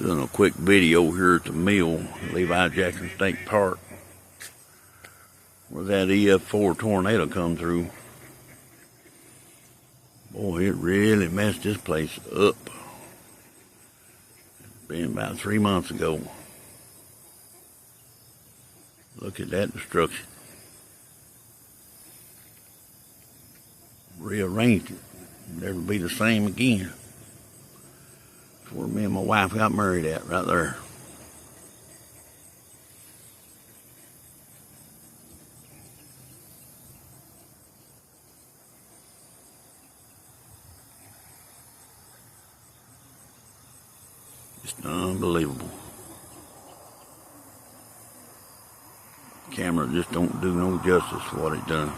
Doing a quick video here at the mill, Levi Jackson State Park, where that EF4 tornado come through. Boy, it really messed this place up. It's been about 3 months ago. Look at that destruction. Rearranged it. Never be the same again. That's where me and my wife got married at, right there. Just unbelievable. Camera just don't do no justice to what it done.